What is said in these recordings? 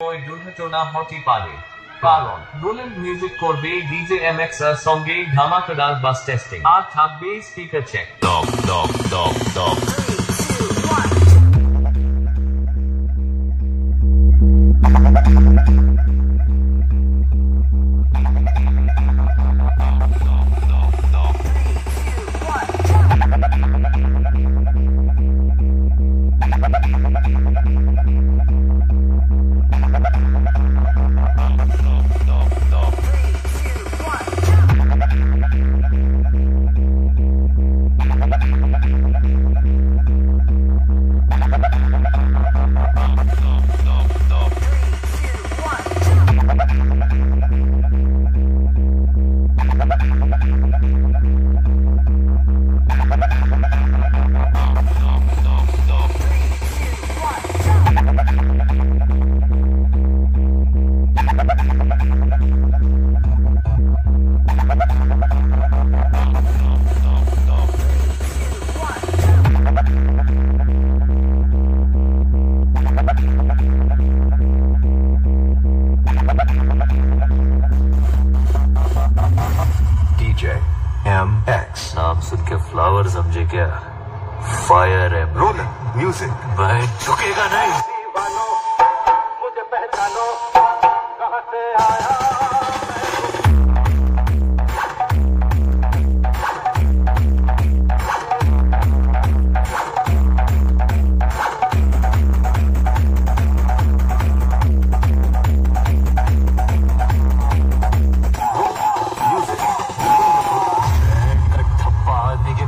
ওই দুর্ঘটনা হতে পারে, কারণ রোল্যান্ড মিউজিক করবে ডিজে এমএক্স এর সঙ্গে ধামাকাদার বাস টেস্টিং, আর থাকবে স্পিকার চেক। नाम सुन के फ्लावर समझे क्या? फायर है। रोलैंड म्यूजिक भाई झुकेगा नहीं। मुझे पहचानो कहां से आया।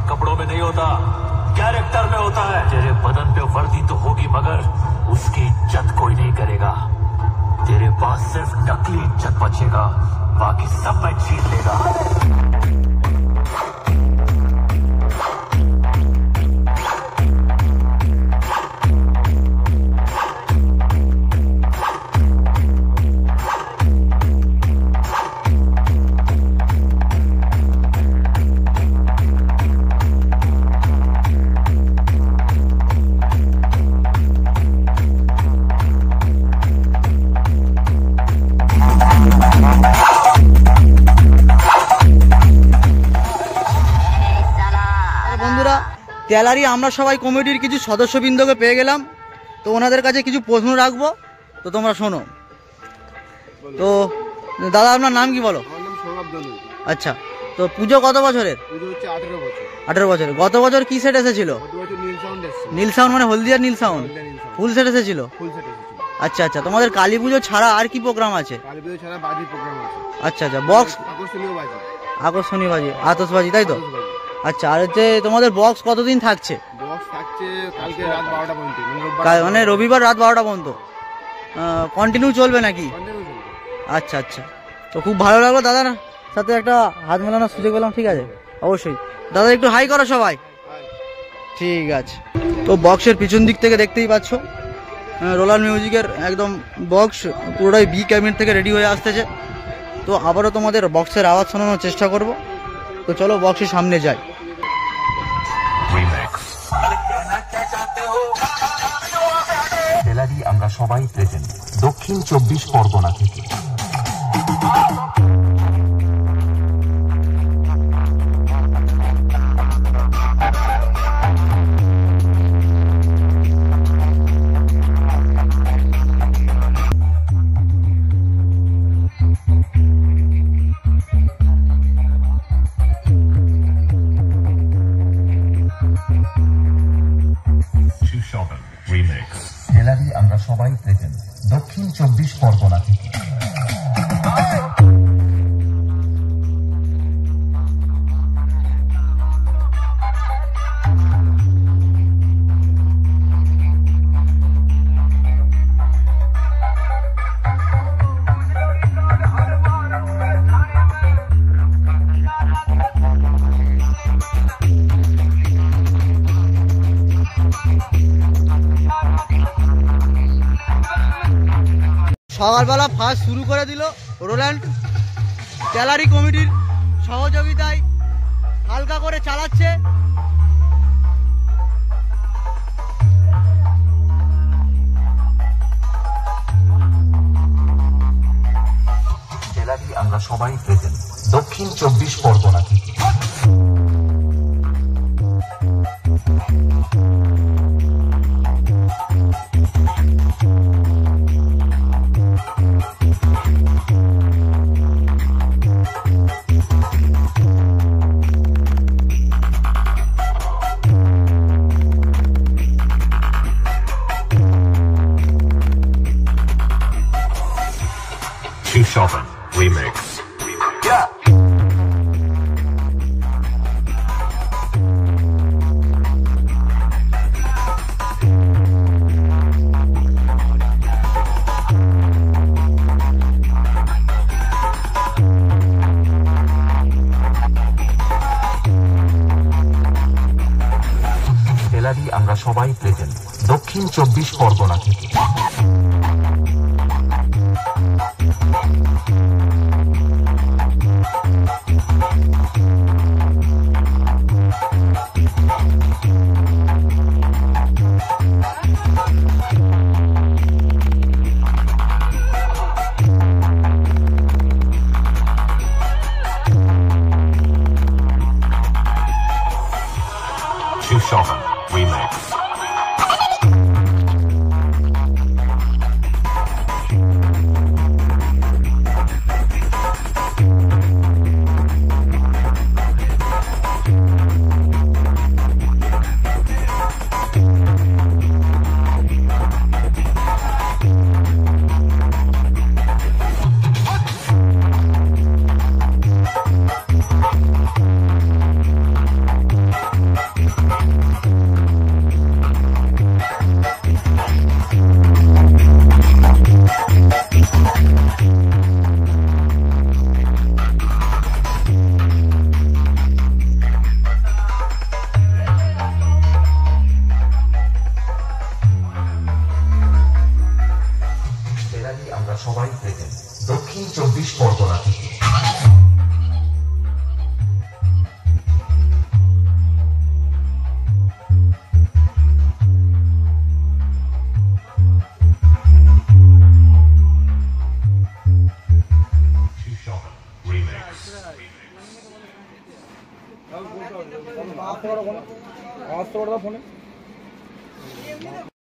कपड़ों में नहीं होता, कैरेक्टर में होता है। तेरे बदन पे वर्दी तो होगी मगर उसकी इज्जत कोई नहीं करेगा। तेरे पास सिर्फ नकली इज्जत बचेगा, बाकी सब मैं छीन लेगा। বন্ধুরা, গ্যালারি আমরা সবাই কমিটির কিছু সদস্যবৃন্দকে পেয়ে গেলাম, তো ওনাদের কাছে কিছু প্রশ্ন রাখবো, তো তোমরা শোনো। তো দাদা আপনার নাম কি বলো? আচ্ছা, তো পুজো কত বছরের? 18 বছর। গত বছর কি সেট এসেছিল? নীল সাউন্ড, মানে হলদিয়ার নীল সাউন্ড ফুল সেট এসেছিল। আচ্ছা আচ্ছা, তোমাদের কালী পুজো ছাড়া আর কি প্রোগ্রাম আছে? আচ্ছা আচ্ছা, বক্স আকর্ষণীয় বাজি, আতশবাজি, তাই তো? আচ্ছা, আর হচ্ছে তোমাদের বক্স কতদিন থাকছে? কালকে রাত 12টা পর্যন্ত, মানে রবিবার রাত 12টা পর্যন্ত কন্টিনিউ চলবে নাকি? আচ্ছা আচ্ছা, তো খুব ভালো লাগলো দাদার সাথে একটা হাত মেলানোর সুযোগ পেলাম। ঠিক আছে, অবশ্যই দাদা একটু হাই করো সবাই। ঠিক আছে, তো বক্সের পিছন দিক থেকে দেখতেই পাচ্ছ রোল্যান্ড মিউজিকের একদম বক্স পুরোটাই বি ক্যাবিনেট থেকে রেডি হয়ে আসতেছে। তো আবারও তোমাদের বক্সের আওয়াজ শোনানোর চেষ্টা করব, তো চলো বক্সের সামনে যাই। গ্যালারি আমরা সবাই প্রেজেন্ট দক্ষিণ 24 পরগনা থেকে। গ্যালারি আমরা সবাই প্রেজেন্ট দক্ষিণ 24 পরগনা থেকে। সকালবেলা ফার্স্ট শুরু করে দিল রোল্যান্ড, গ্যালারি কমিটির সহযোগিতায় হালকা করে চালাচ্ছে। আমরা সবাই প্রেজেন্ট দক্ষিণ 24 পরগনা থেকে। Shopping Remix. Yeah. তেলারি আমরা সবাই প্রেজেন্ট দক্ষিণ 24 পরগনা থেকে। Shopping Remix. আমরা সবাই প্রেজেন্ট দক্ষিণ 24 পরগনা থেকে। Remix. ফোনে